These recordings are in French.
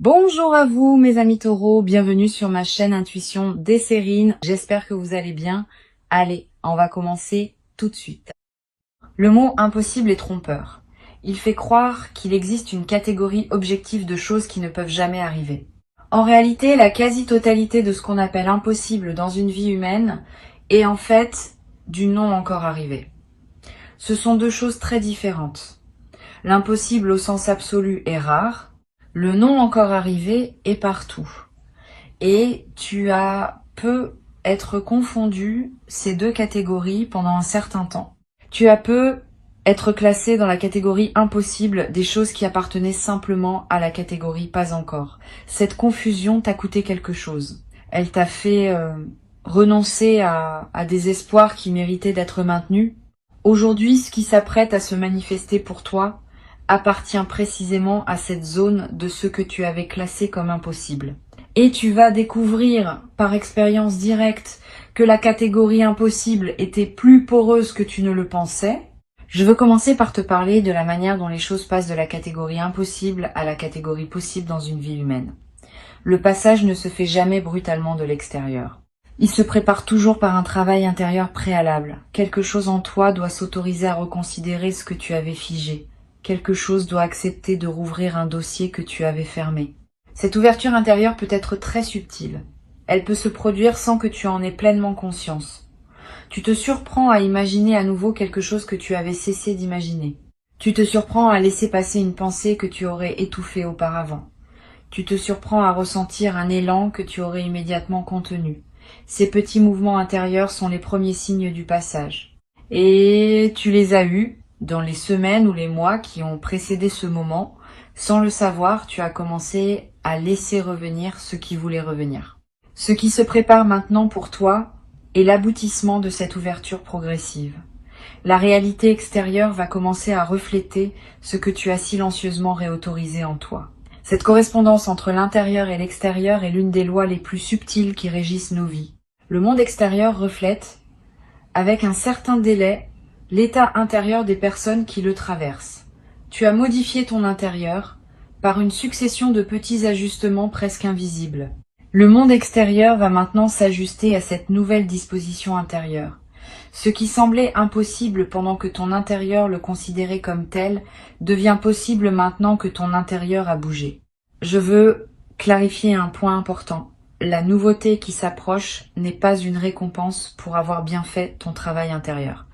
Bonjour à vous mes amis taureaux, bienvenue sur ma chaîne Intuition Desserine. J'espère que vous allez bien. Allez, on va commencer tout de suite. Le mot impossible est trompeur. Il fait croire qu'il existe une catégorie objective de choses qui ne peuvent jamais arriver. En réalité, la quasi-totalité de ce qu'on appelle impossible dans une vie humaine est en fait du non encore arrivé. Ce sont deux choses très différentes. L'impossible au sens absolu est rare. Le non encore arrivé est partout. Et tu peux être confondu ces deux catégories pendant un certain temps. Tu peux être classé dans la catégorie impossible des choses qui appartenaient simplement à la catégorie pas encore. Cette confusion t'a coûté quelque chose. Elle t'a fait renoncer à des espoirs qui méritaient d'être maintenus. Aujourd'hui, ce qui s'apprête à se manifester pour toi appartient précisément à cette zone de ce que tu avais classé comme impossible. Et tu vas découvrir par expérience directe que la catégorie impossible était plus poreuse que tu ne le pensais. Je veux commencer par te parler de la manière dont les choses passent de la catégorie impossible à la catégorie possible dans une vie humaine. Le passage ne se fait jamais brutalement de l'extérieur. Il se prépare toujours par un travail intérieur préalable. Quelque chose en toi doit s'autoriser à reconsidérer ce que tu avais figé. Quelque chose doit accepter de rouvrir un dossier que tu avais fermé. Cette ouverture intérieure peut être très subtile. Elle peut se produire sans que tu en aies pleinement conscience. Tu te surprends à imaginer à nouveau quelque chose que tu avais cessé d'imaginer. Tu te surprends à laisser passer une pensée que tu aurais étouffée auparavant. Tu te surprends à ressentir un élan que tu aurais immédiatement contenu. Ces petits mouvements intérieurs sont les premiers signes du passage. Et tu les as eus dans les semaines ou les mois qui ont précédé ce moment. Sans le savoir, tu as commencé à laisser revenir ce qui voulait revenir. Ce qui se prépare maintenant pour toi est l'aboutissement de cette ouverture progressive. La réalité extérieure va commencer à refléter ce que tu as silencieusement réautorisé en toi. Cette correspondance entre l'intérieur et l'extérieur est l'une des lois les plus subtiles qui régissent nos vies. Le monde extérieur reflète, avec un certain délai, l'état intérieur des personnes qui le traversent. Tu as modifié ton intérieur par une succession de petits ajustements presque invisibles. Le monde extérieur va maintenant s'ajuster à cette nouvelle disposition intérieure. Ce qui semblait impossible pendant que ton intérieur le considérait comme tel devient possible maintenant que ton intérieur a bougé. Je veux clarifier un point important. La nouveauté qui s'approche n'est pas une récompense pour avoir bien fait ton travail intérieur.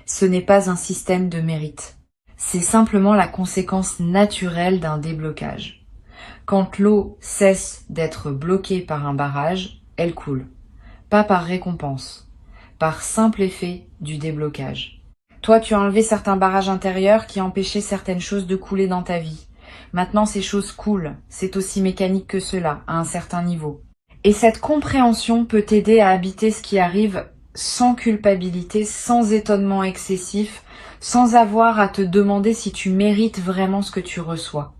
Ce n'est pas un système de mérite. C'est simplement la conséquence naturelle d'un déblocage. Quand l'eau cesse d'être bloquée par un barrage, elle coule. Pas par récompense, par simple effet du déblocage. Toi, tu as enlevé certains barrages intérieurs qui empêchaient certaines choses de couler dans ta vie. Maintenant, ces choses coulent. C'est aussi mécanique que cela, à un certain niveau. Et cette compréhension peut t'aider à habiter ce qui arrive sans culpabilité, sans étonnement excessif, sans avoir à te demander si tu mérites vraiment ce que tu reçois.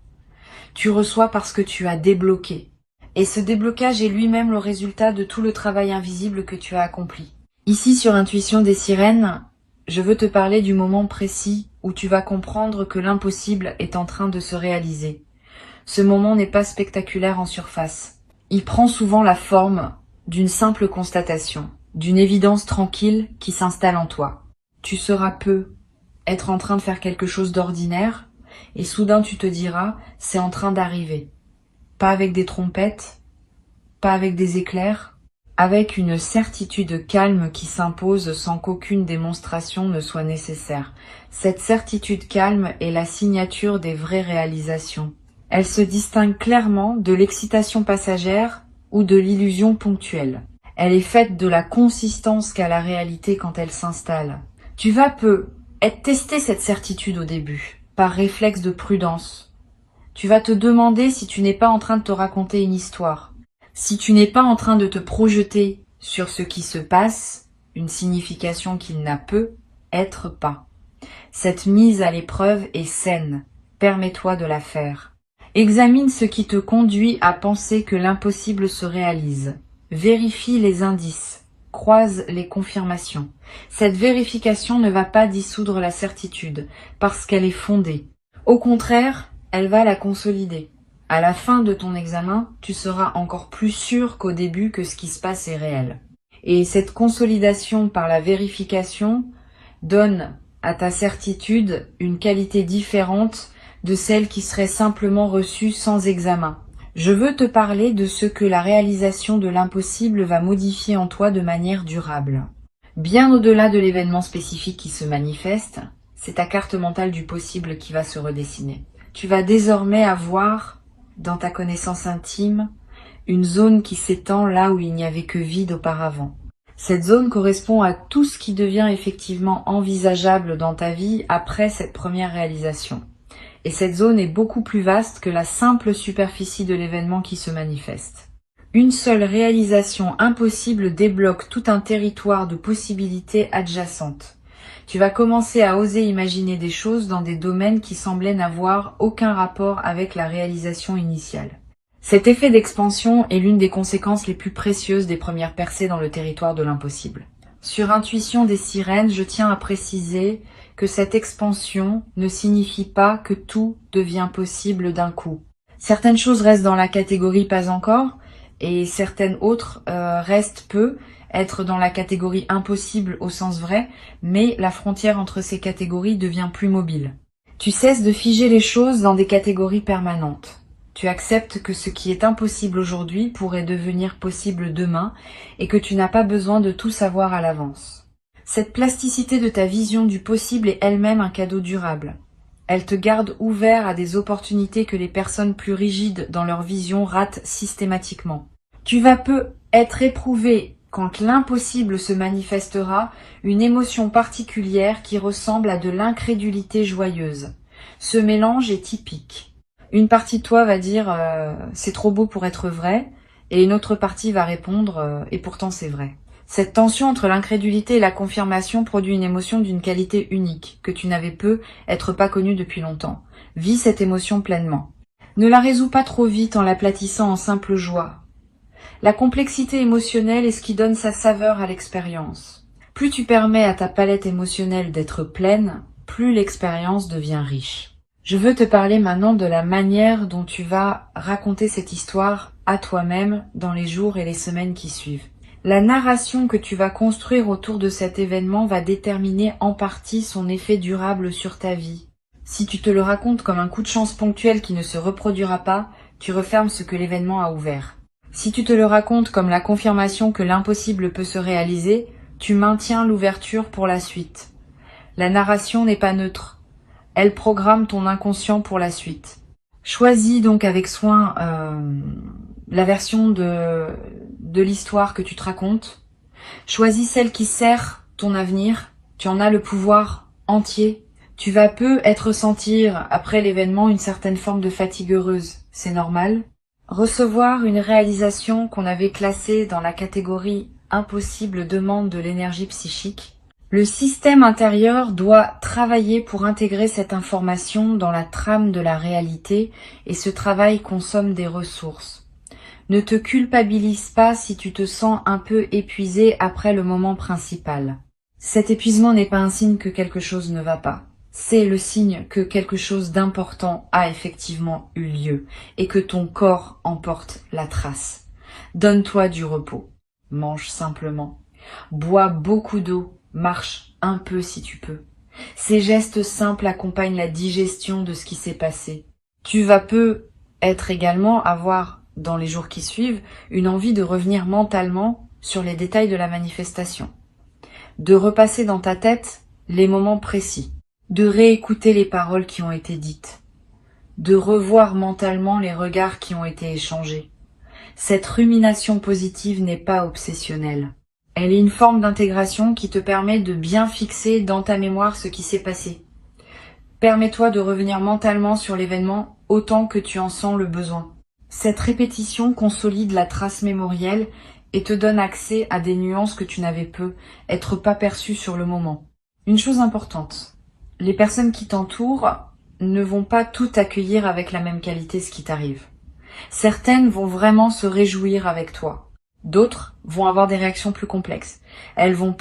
Tu reçois parce que tu as débloqué. Et ce déblocage est lui-même le résultat de tout le travail invisible que tu as accompli. Ici, sur Intuition des Sirènes, je veux te parler du moment précis où tu vas comprendre que l'impossible est en train de se réaliser. Ce moment n'est pas spectaculaire en surface. Il prend souvent la forme d'une simple constatation, d'une évidence tranquille qui s'installe en toi. Tu sauras peu être en train de faire quelque chose d'ordinaire, et soudain tu te diras, c'est en train d'arriver. Pas avec des trompettes, pas avec des éclairs, avec une certitude calme qui s'impose sans qu'aucune démonstration ne soit nécessaire. Cette certitude calme est la signature des vraies réalisations. Elle se distingue clairement de l'excitation passagère ou de l'illusion ponctuelle. Elle est faite de la consistance qu'a la réalité quand elle s'installe. Tu vas tester cette certitude au début, par réflexe de prudence. Tu vas te demander si tu n'es pas en train de te raconter une histoire, si tu n'es pas en train de te projeter sur ce qui se passe, une signification qu'il n'a peut être pas. Cette mise à l'épreuve est saine, permets-toi de la faire. Examine ce qui te conduit à penser que l'impossible se réalise. Vérifie les indices, croise les confirmations. Cette vérification ne va pas dissoudre la certitude, parce qu'elle est fondée. Au contraire, elle va la consolider. À la fin de ton examen, tu seras encore plus sûr qu'au début que ce qui se passe est réel. Et cette consolidation par la vérification donne à ta certitude une qualité différente de celle qui serait simplement reçue sans examen. Je veux te parler de ce que la réalisation de l'impossible va modifier en toi de manière durable. Bien au-delà de l'événement spécifique qui se manifeste, c'est ta carte mentale du possible qui va se redessiner. Tu vas désormais avoir, dans ta connaissance intime, une zone qui s'étend là où il n'y avait que vide auparavant. Cette zone correspond à tout ce qui devient effectivement envisageable dans ta vie après cette première réalisation. Et cette zone est beaucoup plus vaste que la simple superficie de l'événement qui se manifeste. Une seule réalisation impossible débloque tout un territoire de possibilités adjacentes. Tu vas commencer à oser imaginer des choses dans des domaines qui semblaient n'avoir aucun rapport avec la réalisation initiale. Cet effet d'expansion est l'une des conséquences les plus précieuses des premières percées dans le territoire de l'impossible. Sur intuition des sirènes, je tiens à préciser que cette expansion ne signifie pas que tout devient possible d'un coup. Certaines choses restent dans la catégorie pas encore, et certaines autres restent être dans la catégorie impossible au sens vrai, mais la frontière entre ces catégories devient plus mobile. Tu cesses de figer les choses dans des catégories permanentes. Tu acceptes que ce qui est impossible aujourd'hui pourrait devenir possible demain et que tu n'as pas besoin de tout savoir à l'avance. Cette plasticité de ta vision du possible est elle-même un cadeau durable. Elle te garde ouvert à des opportunités que les personnes plus rigides dans leur vision ratent systématiquement. Tu vas être éprouvé quand l'impossible se manifestera, une émotion particulière qui ressemble à de l'incrédulité joyeuse. Ce mélange est typique. Une partie de toi va dire c'est trop beau pour être vrai, et une autre partie va répondre et pourtant c'est vrai. Cette tension entre l'incrédulité et la confirmation produit une émotion d'une qualité unique, que tu n'avais être pas connue depuis longtemps. Vis cette émotion pleinement. Ne la résous pas trop vite en l'aplatissant en simple joie. La complexité émotionnelle est ce qui donne sa saveur à l'expérience. Plus tu permets à ta palette émotionnelle d'être pleine, plus l'expérience devient riche. Je veux te parler maintenant de la manière dont tu vas raconter cette histoire à toi-même dans les jours et les semaines qui suivent. La narration que tu vas construire autour de cet événement va déterminer en partie son effet durable sur ta vie. Si tu te le racontes comme un coup de chance ponctuel qui ne se reproduira pas, tu refermes ce que l'événement a ouvert. Si tu te le racontes comme la confirmation que l'impossible peut se réaliser, tu maintiens l'ouverture pour la suite. La narration n'est pas neutre. Elle programme ton inconscient pour la suite. Choisis donc avec soin la version de l'histoire que tu te racontes. Choisis celle qui sert ton avenir. Tu en as le pouvoir entier. Tu vas ressentir après l'événement une certaine forme de fatigue heureuse. C'est normal. Recevoir une réalisation qu'on avait classée dans la catégorie impossible demande de l'énergie psychique. Le système intérieur doit travailler pour intégrer cette information dans la trame de la réalité et ce travail consomme des ressources. Ne te culpabilise pas si tu te sens un peu épuisé après le moment principal. Cet épuisement n'est pas un signe que quelque chose ne va pas. C'est le signe que quelque chose d'important a effectivement eu lieu et que ton corps en porte la trace. Donne-toi du repos. Mange simplement. Bois beaucoup d'eau. Marche un peu si tu peux. Ces gestes simples accompagnent la digestion de ce qui s'est passé. Tu vas être également avoir, dans les jours qui suivent, une envie de revenir mentalement sur les détails de la manifestation. De repasser dans ta tête les moments précis. De réécouter les paroles qui ont été dites. De revoir mentalement les regards qui ont été échangés. Cette rumination positive n'est pas obsessionnelle. Elle est une forme d'intégration qui te permet de bien fixer dans ta mémoire ce qui s'est passé. Permets-toi de revenir mentalement sur l'événement autant que tu en sens le besoin. Cette répétition consolide la trace mémorielle et te donne accès à des nuances que tu n'avais être pas perçues sur le moment. Une chose importante, les personnes qui t'entourent ne vont pas tout accueillir avec la même qualité ce qui t'arrive. Certaines vont vraiment se réjouir avec toi. D'autres vont avoir des réactions plus complexes. Elles vont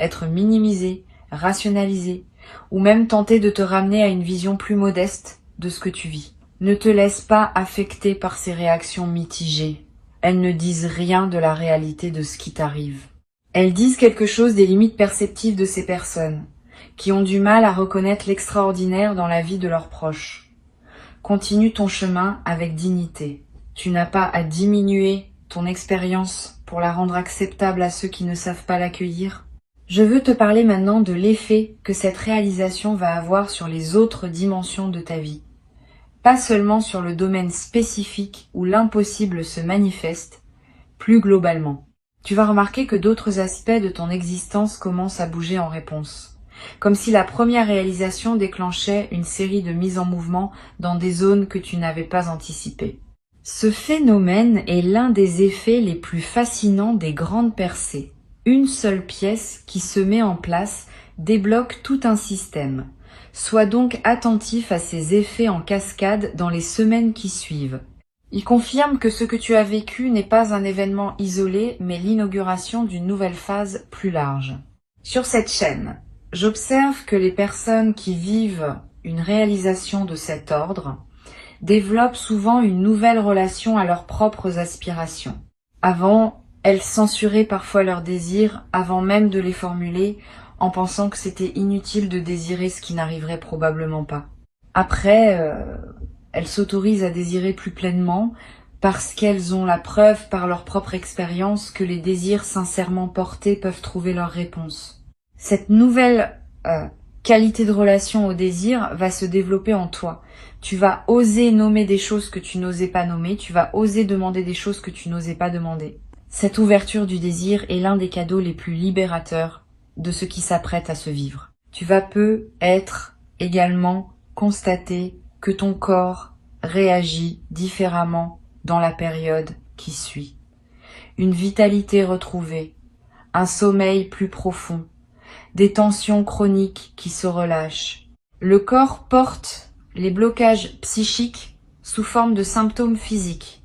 être minimisées, rationalisées, ou même tenter de te ramener à une vision plus modeste de ce que tu vis. Ne te laisse pas affecter par ces réactions mitigées. Elles ne disent rien de la réalité de ce qui t'arrive. Elles disent quelque chose des limites perceptives de ces personnes, qui ont du mal à reconnaître l'extraordinaire dans la vie de leurs proches. Continue ton chemin avec dignité. Tu n'as pas à diminuer ton expérience pour la rendre acceptable à ceux qui ne savent pas l'accueillir. Je veux te parler maintenant de l'effet que cette réalisation va avoir sur les autres dimensions de ta vie. Pas seulement sur le domaine spécifique où l'impossible se manifeste, plus globalement. Tu vas remarquer que d'autres aspects de ton existence commencent à bouger en réponse. Comme si la première réalisation déclenchait une série de mises en mouvement dans des zones que tu n'avais pas anticipées. Ce phénomène est l'un des effets les plus fascinants des grandes percées. Une seule pièce qui se met en place débloque tout un système. Sois donc attentif à ces effets en cascade dans les semaines qui suivent. Il confirme que ce que tu as vécu n'est pas un événement isolé, mais l'inauguration d'une nouvelle phase plus large. Sur cette chaîne, j'observe que les personnes qui vivent une réalisation de cet ordre développent souvent une nouvelle relation à leurs propres aspirations. Avant, elles censuraient parfois leurs désirs avant même de les formuler, en pensant que c'était inutile de désirer ce qui n'arriverait probablement pas. Après, elles s'autorisent à désirer plus pleinement parce qu'elles ont la preuve par leur propre expérience que les désirs sincèrement portés peuvent trouver leur réponse. Cette nouvelle qualité de relation au désir va se développer en toi. Tu vas oser nommer des choses que tu n'osais pas nommer, tu vas oser demander des choses que tu n'osais pas demander. Cette ouverture du désir est l'un des cadeaux les plus libérateurs de ce qui s'apprête à se vivre. Tu vas peut-être également constater que ton corps réagit différemment dans la période qui suit. Une vitalité retrouvée, un sommeil plus profond, des tensions chroniques qui se relâchent. Le corps porte les blocages psychiques sous forme de symptômes physiques.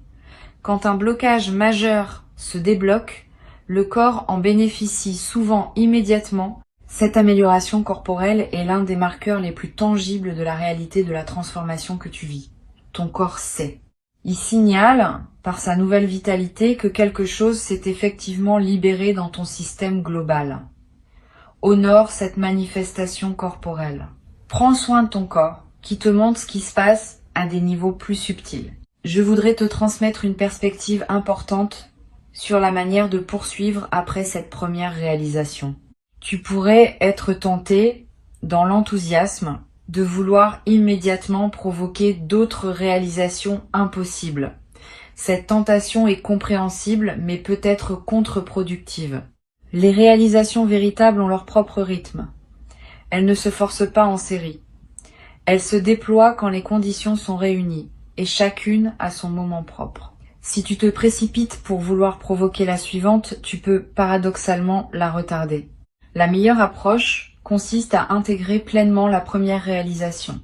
Quand un blocage majeur se débloque, le corps en bénéficie souvent immédiatement. Cette amélioration corporelle est l'un des marqueurs les plus tangibles de la réalité de la transformation que tu vis. Ton corps sait. Il signale, par sa nouvelle vitalité, que quelque chose s'est effectivement libéré dans ton système global. Honore cette manifestation corporelle. Prends soin de ton corps, qui te montre ce qui se passe à des niveaux plus subtils. Je voudrais te transmettre une perspective importante sur la manière de poursuivre après cette première réalisation. Tu pourrais être tenté, dans l'enthousiasme, de vouloir immédiatement provoquer d'autres réalisations impossibles. Cette tentation est compréhensible, mais peut être contre-productive. Les réalisations véritables ont leur propre rythme. Elles ne se forcent pas en série. Elles se déploient quand les conditions sont réunies, et chacune a son moment propre. Si tu te précipites pour vouloir provoquer la suivante, tu peux paradoxalement la retarder. La meilleure approche consiste à intégrer pleinement la première réalisation,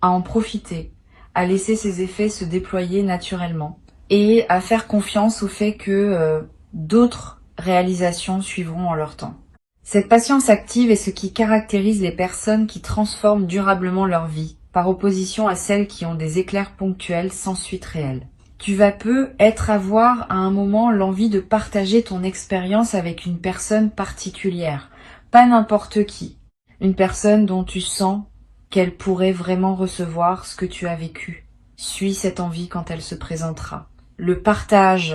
à en profiter, à laisser ses effets se déployer naturellement, et à faire confiance au fait que d'autres réalisations suivront en leur temps. Cette patience active est ce qui caractérise les personnes qui transforment durablement leur vie, par opposition à celles qui ont des éclairs ponctuels sans suite réelle. Tu vas peut-être avoir à un moment l'envie de partager ton expérience avec une personne particulière, pas n'importe qui, une personne dont tu sens qu'elle pourrait vraiment recevoir ce que tu as vécu. Suis cette envie quand elle se présentera. Le partage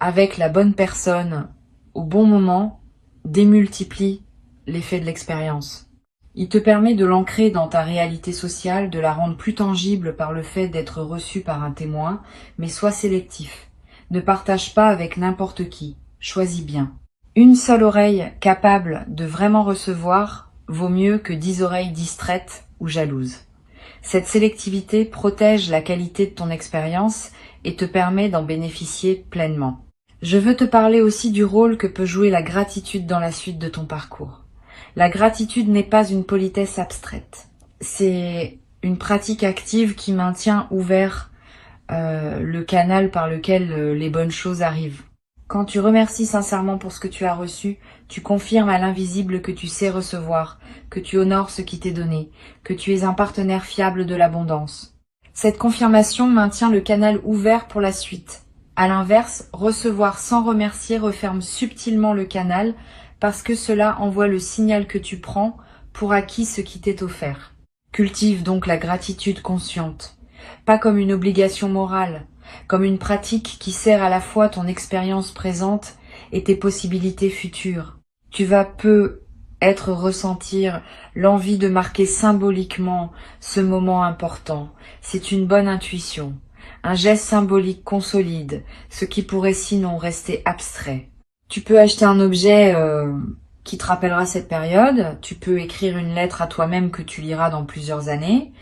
avec la bonne personne au bon moment démultiplie l'effet de l'expérience. Il te permet de l'ancrer dans ta réalité sociale, de la rendre plus tangible par le fait d'être reçu par un témoin, mais sois sélectif. Ne partage pas avec n'importe qui. Choisis bien. Une seule oreille capable de vraiment recevoir vaut mieux que 10 oreilles distraites ou jalouses. Cette sélectivité protège la qualité de ton expérience et te permet d'en bénéficier pleinement. Je veux te parler aussi du rôle que peut jouer la gratitude dans la suite de ton parcours. La gratitude n'est pas une politesse abstraite. C'est une pratique active qui maintient ouvert le canal par lequel les bonnes choses arrivent. Quand tu remercies sincèrement pour ce que tu as reçu, tu confirmes à l'invisible que tu sais recevoir, que tu honores ce qui t'est donné, que tu es un partenaire fiable de l'abondance. Cette confirmation maintient le canal ouvert pour la suite. À l'inverse, recevoir sans remercier referme subtilement le canal parce que cela envoie le signal que tu prends pour acquis ce qui t'est offert. Cultive donc la gratitude consciente, pas comme une obligation morale, comme une pratique qui sert à la fois ton expérience présente et tes possibilités futures. Tu vas ressentir l'envie de marquer symboliquement ce moment important. C'est une bonne intuition. Un geste symbolique consolide ce qui pourrait sinon rester abstrait. Tu peux acheter un objet qui te rappellera cette période. Tu peux écrire une lettre à toi-même que tu liras dans plusieurs années.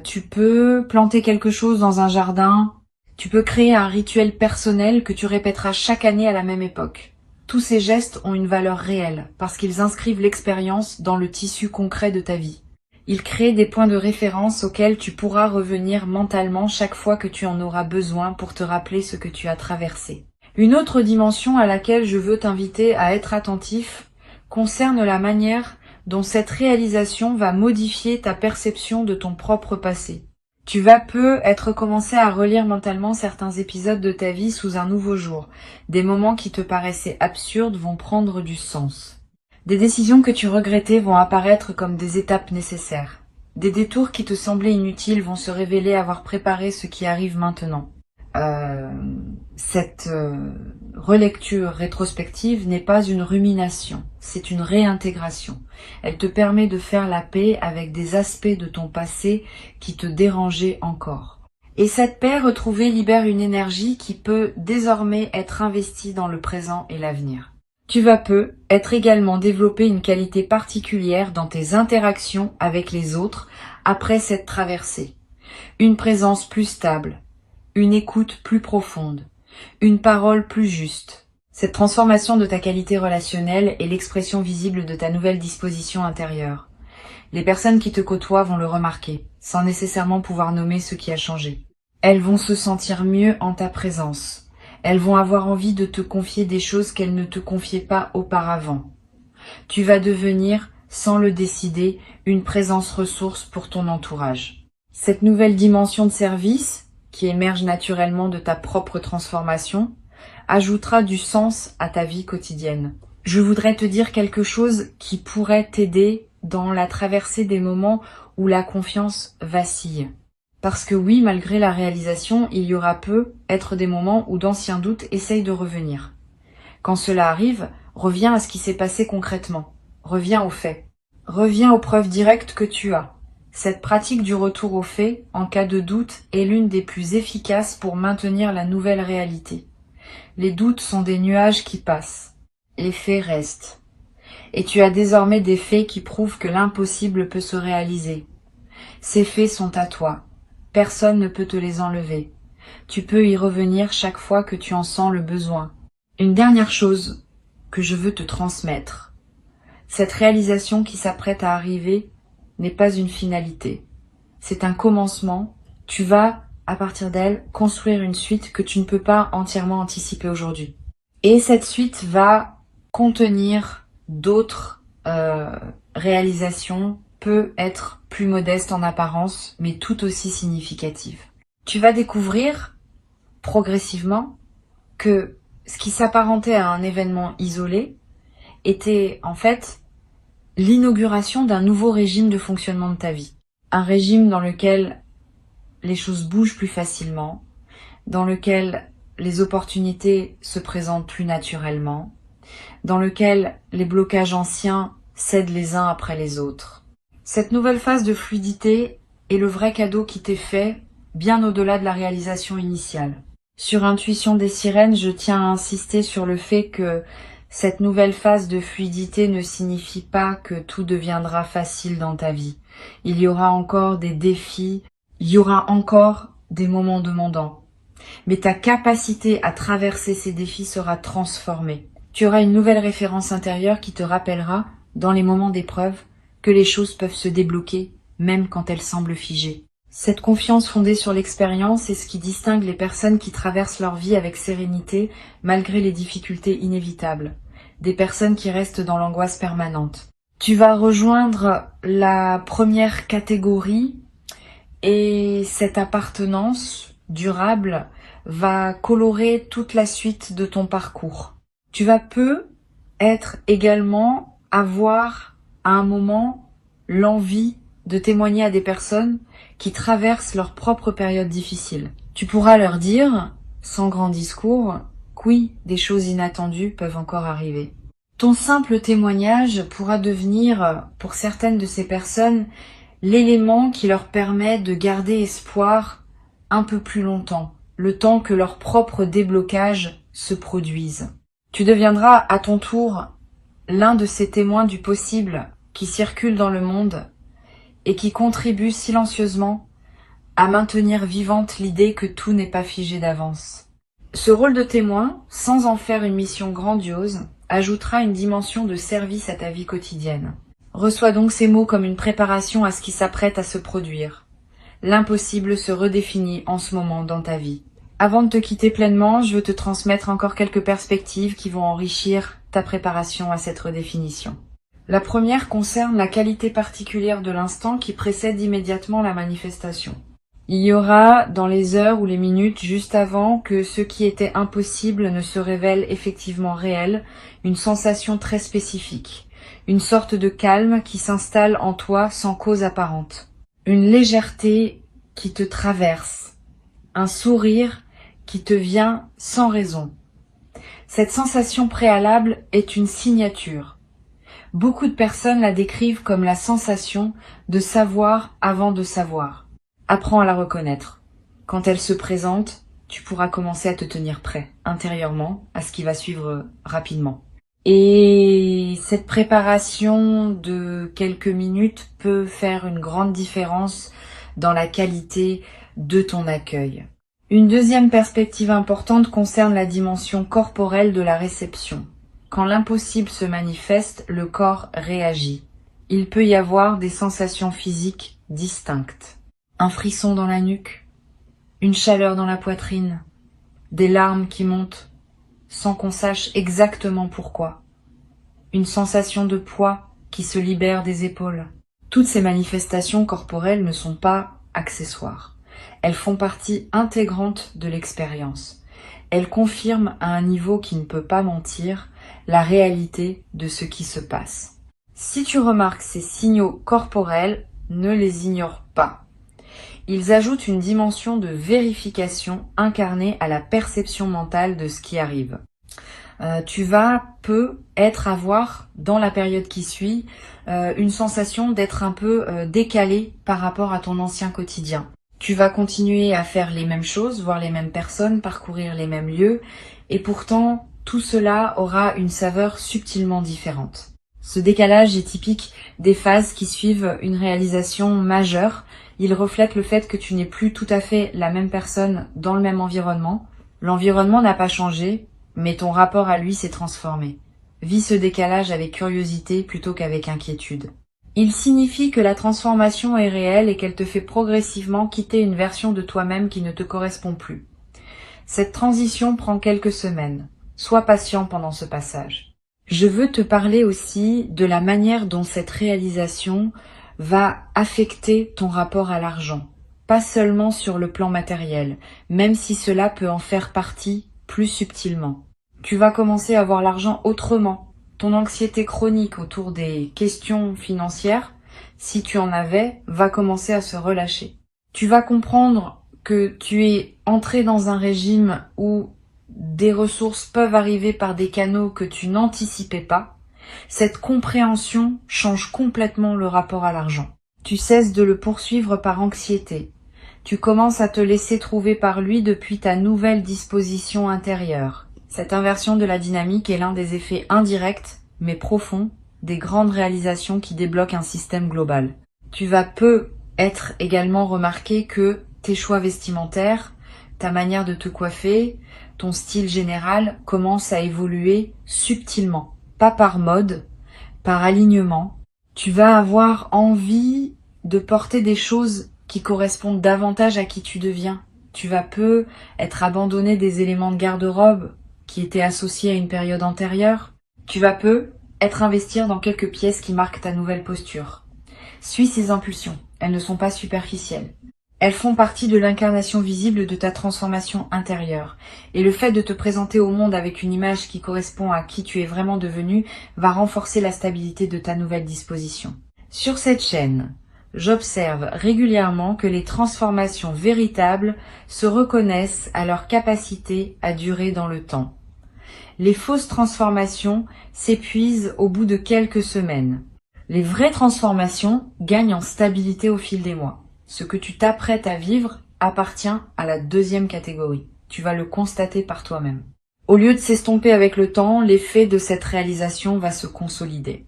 Tu peux planter quelque chose dans un jardin. Tu peux créer un rituel personnel que tu répéteras chaque année à la même époque. Tous ces gestes ont une valeur réelle parce qu'ils inscrivent l'expérience dans le tissu concret de ta vie. Ils créent des points de référence auxquels tu pourras revenir mentalement chaque fois que tu en auras besoin pour te rappeler ce que tu as traversé. Une autre dimension à laquelle je veux t'inviter à être attentif concerne la manière dont cette réalisation va modifier ta perception de ton propre passé. Tu vas commencer à relire mentalement certains épisodes de ta vie sous un nouveau jour. Des moments qui te paraissaient absurdes vont prendre du sens. Des décisions que tu regrettais vont apparaître comme des étapes nécessaires. Des détours qui te semblaient inutiles vont se révéler avoir préparé ce qui arrive maintenant. Cette relecture rétrospective n'est pas une rumination, c'est une réintégration. Elle te permet de faire la paix avec des aspects de ton passé qui te dérangeaient encore. Et cette paix retrouvée libère une énergie qui peut désormais être investie dans le présent et l'avenir. Tu vas être également développer une qualité particulière dans tes interactions avec les autres après cette traversée. Une présence plus stable, une écoute plus profonde, une parole plus juste. Cette transformation de ta qualité relationnelle est l'expression visible de ta nouvelle disposition intérieure. Les personnes qui te côtoient vont le remarquer, sans nécessairement pouvoir nommer ce qui a changé. Elles vont se sentir mieux en ta présence. Elles vont avoir envie de te confier des choses qu'elles ne te confiaient pas auparavant. Tu vas devenir, sans le décider, une présence ressource pour ton entourage. Cette nouvelle dimension de service, qui émerge naturellement de ta propre transformation, ajoutera du sens à ta vie quotidienne. Je voudrais te dire quelque chose qui pourrait t'aider dans la traversée des moments où la confiance vacille. Parce que oui, malgré la réalisation, il y aura être des moments où d'anciens doutes essayent de revenir. Quand cela arrive, reviens à ce qui s'est passé concrètement. Reviens aux faits. Reviens aux preuves directes que tu as. Cette pratique du retour aux faits, en cas de doute, est l'une des plus efficaces pour maintenir la nouvelle réalité. Les doutes sont des nuages qui passent. Les faits restent. Et tu as désormais des faits qui prouvent que l'impossible peut se réaliser. Ces faits sont à toi. Personne ne peut te les enlever. Tu peux y revenir chaque fois que tu en sens le besoin. Une dernière chose que je veux te transmettre. Cette réalisation qui s'apprête à arriver n'est pas une finalité. C'est un commencement. Tu vas, à partir d'elle, construire une suite que tu ne peux pas entièrement anticiper aujourd'hui. Et cette suite va contenir d'autres réalisations, peut être plus modestes en apparence, mais tout aussi significatives. Tu vas découvrir progressivement que ce qui s'apparentait à un événement isolé était en fait l'inauguration d'un nouveau régime de fonctionnement de ta vie. Un régime dans lequel les choses bougent plus facilement, dans lequel les opportunités se présentent plus naturellement, dans lequel les blocages anciens cèdent les uns après les autres. Cette nouvelle phase de fluidité est le vrai cadeau qui t'est fait, bien au-delà de la réalisation initiale. Sur Intuition des Sirènes, je tiens à insister sur le fait que cette nouvelle phase de fluidité ne signifie pas que tout deviendra facile dans ta vie. Il y aura encore des défis, il y aura encore des moments demandants. Mais ta capacité à traverser ces défis sera transformée. Tu auras une nouvelle référence intérieure qui te rappellera, dans les moments d'épreuve, que les choses peuvent se débloquer, même quand elles semblent figées. Cette confiance fondée sur l'expérience est ce qui distingue les personnes qui traversent leur vie avec sérénité, malgré les difficultés inévitables. Des personnes qui restent dans l'angoisse permanente. Tu vas rejoindre la première catégorie Et cette appartenance durable va colorer toute la suite de ton parcours. Tu vas être également avoir à un moment l'envie de témoigner à des personnes qui traversent leur propre période difficile. Tu pourras leur dire, sans grand discours, que oui, des choses inattendues peuvent encore arriver. Ton simple témoignage pourra devenir, pour certaines de ces personnes, l'élément qui leur permet de garder espoir un peu plus longtemps, le temps que leur propre déblocage se produise. Tu deviendras à ton tour l'un de ces témoins du possible qui circulent dans le monde et qui contribuent silencieusement à maintenir vivante l'idée que tout n'est pas figé d'avance. Ce rôle de témoin, sans en faire une mission grandiose, ajoutera une dimension de service à ta vie quotidienne. Reçois donc ces mots comme une préparation à ce qui s'apprête à se produire. L'impossible se redéfinit en ce moment dans ta vie. Avant de te quitter pleinement, je veux te transmettre encore quelques perspectives qui vont enrichir ta préparation à cette redéfinition. La première concerne la qualité particulière de l'instant qui précède immédiatement la manifestation. Il y aura, dans les heures ou les minutes juste avant que ce qui était impossible ne se révèle effectivement réel, une sensation très spécifique, une sorte de calme qui s'installe en toi sans cause apparente, une légèreté qui te traverse, un sourire qui te vient sans raison. Cette sensation préalable est une signature. Beaucoup de personnes la décrivent comme la sensation de savoir avant de savoir. Apprends à la reconnaître. Quand elle se présente, tu pourras commencer à te tenir prêt, intérieurement, à ce qui va suivre rapidement. Et cette préparation de quelques minutes peut faire une grande différence dans la qualité de ton accueil. Une deuxième perspective importante concerne la dimension corporelle de la réception. Quand l'impossible se manifeste, le corps réagit. Il peut y avoir des sensations physiques distinctes. Un frisson dans la nuque, une chaleur dans la poitrine, des larmes qui montent, sans qu'on sache exactement pourquoi. Une sensation de poids qui se libère des épaules. Toutes ces manifestations corporelles ne sont pas accessoires. Elles font partie intégrante de l'expérience. Elles confirment à un niveau qui ne peut pas mentir la réalité de ce qui se passe. Si tu remarques ces signaux corporels, ne les ignore pas. Ils ajoutent une dimension de vérification incarnée à la perception mentale de ce qui arrive. Tu vas avoir, dans la période qui suit, une sensation d'être un peu décalé par rapport à ton ancien quotidien. Tu vas continuer à faire les mêmes choses, voir les mêmes personnes, parcourir les mêmes lieux, et pourtant, tout cela aura une saveur subtilement différente. Ce décalage est typique des phases qui suivent une réalisation majeure. Il reflète le fait que tu n'es plus tout à fait la même personne dans le même environnement. L'environnement n'a pas changé, mais ton rapport à lui s'est transformé. Vis ce décalage avec curiosité plutôt qu'avec inquiétude. Il signifie que la transformation est réelle et qu'elle te fait progressivement quitter une version de toi-même qui ne te correspond plus. Cette transition prend quelques semaines. Sois patient pendant ce passage. Je veux te parler aussi de la manière dont cette réalisation va affecter ton rapport à l'argent. Pas seulement sur le plan matériel, même si cela peut en faire partie plus subtilement. Tu vas commencer à voir l'argent autrement. Ton anxiété chronique autour des questions financières, si tu en avais, va commencer à se relâcher. Tu vas comprendre que tu es entré dans un régime où des ressources peuvent arriver par des canaux que tu n'anticipais pas. Cette compréhension change complètement le rapport à l'argent. Tu cesses de le poursuivre par anxiété. Tu commences à te laisser trouver par lui depuis ta nouvelle disposition intérieure. Cette inversion de la dynamique est l'un des effets indirects, mais profonds, des grandes réalisations qui débloquent un système global. Tu vas être également remarqué que tes choix vestimentaires, ta manière de te coiffer, ton style général commence à évoluer subtilement, pas par mode, par alignement. Tu vas avoir envie de porter des choses qui correspondent davantage à qui tu deviens. Tu vas être abandonné des éléments de garde-robe qui étaient associés à une période antérieure. Tu vas être investir dans quelques pièces qui marquent ta nouvelle posture. Suis ces impulsions, elles ne sont pas superficielles. Elles font partie de l'incarnation visible de ta transformation intérieure. Et le fait de te présenter au monde avec une image qui correspond à qui tu es vraiment devenu va renforcer la stabilité de ta nouvelle disposition. Sur cette chaîne, j'observe régulièrement que les transformations véritables se reconnaissent à leur capacité à durer dans le temps. Les fausses transformations s'épuisent au bout de quelques semaines. Les vraies transformations gagnent en stabilité au fil des mois. Ce que tu t'apprêtes à vivre appartient à la deuxième catégorie. Tu vas le constater par toi-même. Au lieu de s'estomper avec le temps, l'effet de cette réalisation va se consolider.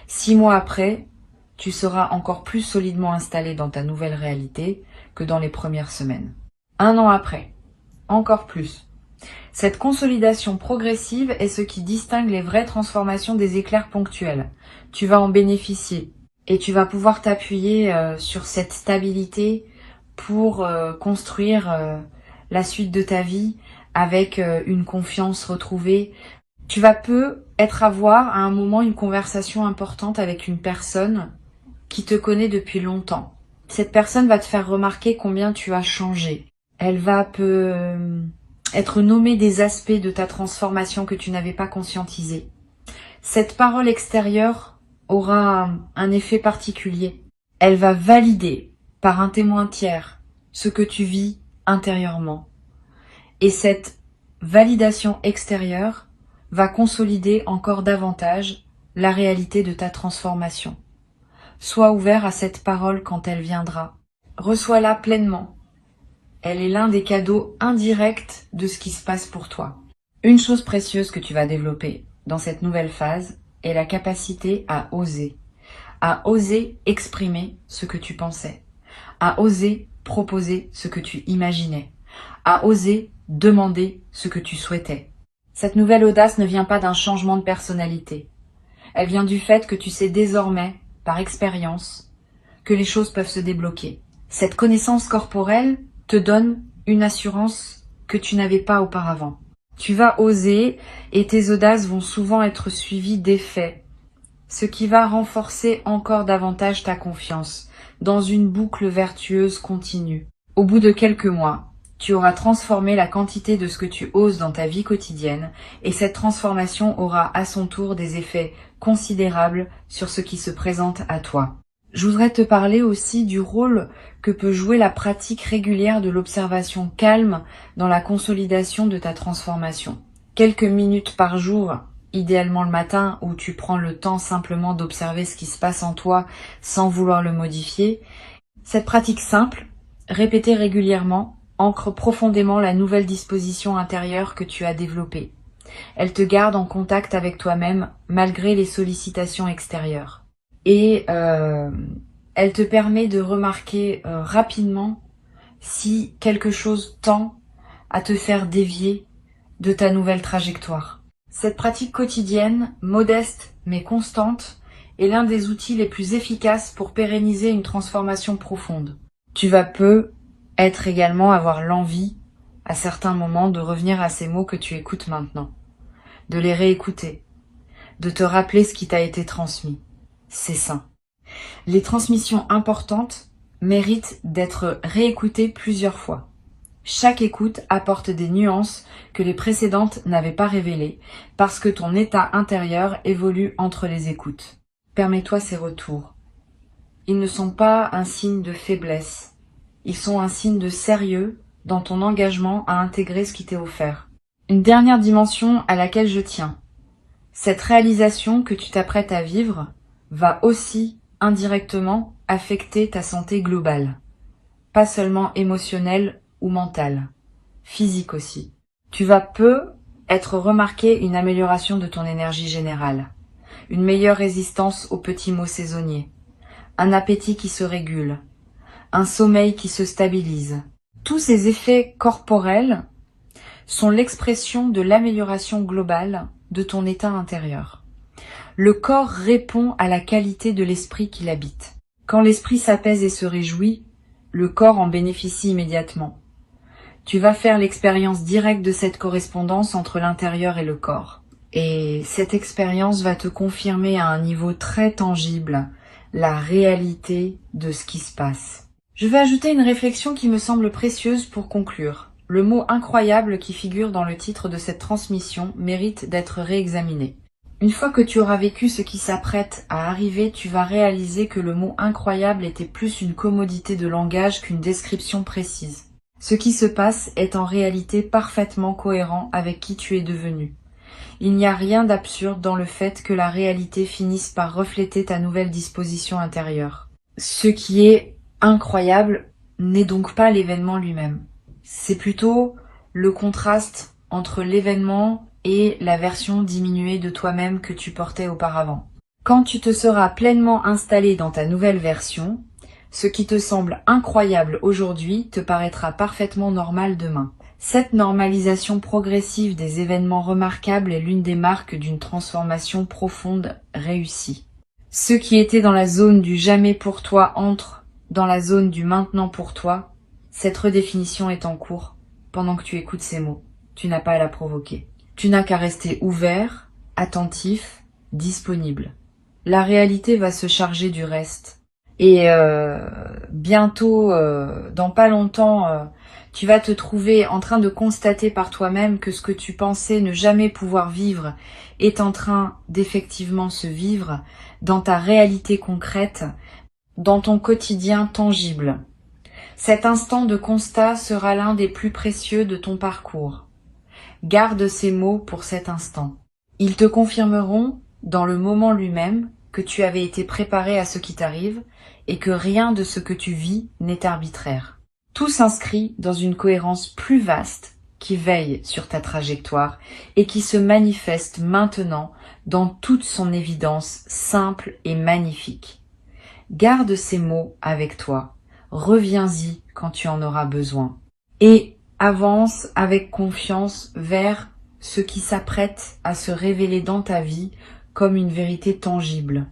6 mois après, tu seras encore plus solidement installé dans ta nouvelle réalité que dans les premières semaines. 1 an après, encore plus. Cette consolidation progressive est ce qui distingue les vraies transformations des éclairs ponctuels. Tu vas en bénéficier et tu vas pouvoir t'appuyer sur cette stabilité pour construire la suite de ta vie avec une confiance retrouvée. Tu vas peut-être avoir à un moment une conversation importante avec une personne qui te connaît depuis longtemps. Cette personne va te faire remarquer combien tu as changé. Elle va être nommée des aspects de ta transformation que tu n'avais pas conscientisés. Cette parole extérieure aura un effet particulier. Elle va valider par un témoin tiers ce que tu vis intérieurement. Et cette validation extérieure va consolider encore davantage la réalité de ta transformation. Sois ouvert à cette parole quand elle viendra. Reçois-la pleinement. Elle est l'un des cadeaux indirects de ce qui se passe pour toi. Une chose précieuse que tu vas développer dans cette nouvelle phase est la capacité à oser exprimer ce que tu pensais, à oser proposer ce que tu imaginais, à oser demander ce que tu souhaitais. Cette nouvelle audace ne vient pas d'un changement de personnalité. Elle vient du fait que tu sais désormais, par expérience, que les choses peuvent se débloquer. Cette connaissance corporelle te donne une assurance que tu n'avais pas auparavant. Tu vas oser et tes audaces vont souvent être suivies d'effets, ce qui va renforcer encore davantage ta confiance dans une boucle vertueuse continue. Au bout de quelques mois, tu auras transformé la quantité de ce que tu oses dans ta vie quotidienne et cette transformation aura à son tour des effets considérables sur ce qui se présente à toi. Je voudrais te parler aussi du rôle que peut jouer la pratique régulière de l'observation calme dans la consolidation de ta transformation. Quelques minutes par jour, idéalement le matin où tu prends le temps simplement d'observer ce qui se passe en toi sans vouloir le modifier. Cette pratique simple, répétée régulièrement, ancre profondément la nouvelle disposition intérieure que tu as développée. Elle te garde en contact avec toi-même malgré les sollicitations extérieures. Et elle te permet de remarquer rapidement si quelque chose tend à te faire dévier de ta nouvelle trajectoire. Cette pratique quotidienne, modeste mais constante, est l'un des outils les plus efficaces pour pérenniser une transformation profonde. Tu vas peut-être également avoir l'envie, à certains moments, de revenir à ces mots que tu écoutes maintenant, de les réécouter, de te rappeler ce qui t'a été transmis. C'est sain. Les transmissions importantes méritent d'être réécoutées plusieurs fois. Chaque écoute apporte des nuances que les précédentes n'avaient pas révélées parce que ton état intérieur évolue entre les écoutes. Permets-toi ces retours. Ils ne sont pas un signe de faiblesse. Ils sont un signe de sérieux dans ton engagement à intégrer ce qui t'est offert. Une dernière dimension à laquelle je tiens. Cette réalisation que tu t'apprêtes à vivre va aussi indirectement affecter ta santé globale, pas seulement émotionnelle ou mentale, physique aussi. Tu vas être remarqué une amélioration de ton énergie générale, une meilleure résistance aux petits maux saisonniers, un appétit qui se régule, un sommeil qui se stabilise. Tous ces effets corporels sont l'expression de l'amélioration globale de ton état intérieur. Le corps répond à la qualité de l'esprit qui l'habite. Quand l'esprit s'apaise et se réjouit, le corps en bénéficie immédiatement. Tu vas faire l'expérience directe de cette correspondance entre l'intérieur et le corps. Et cette expérience va te confirmer à un niveau très tangible la réalité de ce qui se passe. Je vais ajouter une réflexion qui me semble précieuse pour conclure. Le mot incroyable qui figure dans le titre de cette transmission mérite d'être réexaminé. Une fois que tu auras vécu ce qui s'apprête à arriver, tu vas réaliser que le mot incroyable était plus une commodité de langage qu'une description précise. Ce qui se passe est en réalité parfaitement cohérent avec qui tu es devenu. Il n'y a rien d'absurde dans le fait que la réalité finisse par refléter ta nouvelle disposition intérieure. Ce qui est incroyable n'est donc pas l'événement lui-même. C'est plutôt le contraste entre l'événement et la version diminuée de toi-même que tu portais auparavant. Quand tu te seras pleinement installé dans ta nouvelle version, ce qui te semble incroyable aujourd'hui te paraîtra parfaitement normal demain. Cette normalisation progressive des événements remarquables est l'une des marques d'une transformation profonde réussie. Ce qui était dans la zone du jamais pour toi entre dans la zone du maintenant pour toi. Cette redéfinition est en cours pendant que tu écoutes ces mots. Tu n'as pas à la provoquer. Tu n'as qu'à rester ouvert, attentif, disponible. La réalité va se charger du reste. Et bientôt, dans pas longtemps, tu vas te trouver en train de constater par toi-même que ce que tu pensais ne jamais pouvoir vivre est en train d'effectivement se vivre dans ta réalité concrète, dans ton quotidien tangible. Cet instant de constat sera l'un des plus précieux de ton parcours. Garde ces mots pour cet instant. Ils te confirmeront, dans le moment lui-même, que tu avais été préparé à ce qui t'arrive et que rien de ce que tu vis n'est arbitraire. Tout s'inscrit dans une cohérence plus vaste qui veille sur ta trajectoire et qui se manifeste maintenant dans toute son évidence simple et magnifique. Garde ces mots avec toi, reviens-y quand tu en auras besoin et avance avec confiance vers ce qui s'apprête à se révéler dans ta vie comme une vérité tangible.